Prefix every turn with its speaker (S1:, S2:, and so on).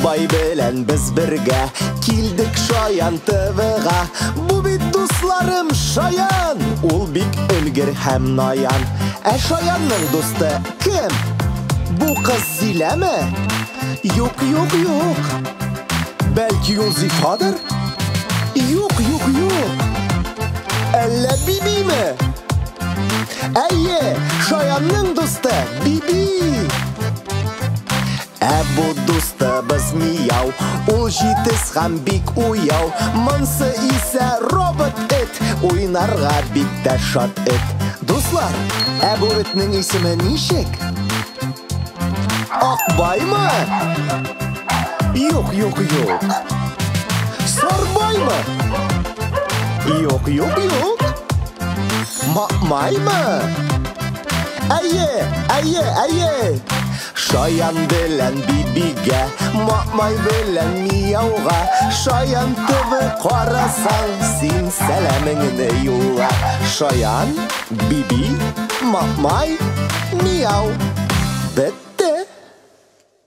S1: Акбай белән без бергә килдек Шаян ТВ-га. Бу бит дусларым Шаян, ул бик өлгер һәм наян. Ә Шаянның дусты кем? Бу кыз Зиләме? Юк, юк, юк. Бәлки ул Зифадыр? Юк, юк, юк. Әллә Бибиме? Әйе, Шаянның дусты Биби. Ә бу дустыбыз Мияу, ул җитез һәм бик уяу. Монсы исә робот эт, уйнарга бик тә шат эт. Дуслар, ә бу этнең исеме ничек? Акбаймы? Юк, юк, юк. Сарбаймы? Юк, юк, юк. Макмаймы? Әйе, әйе, әйе. Шаян белән Бибигә, Макмай белән Мияуга. Шаян ТВ карасаң, син сәламыңны юлла. Шаян, Биби, Макмай, Мияу. Бет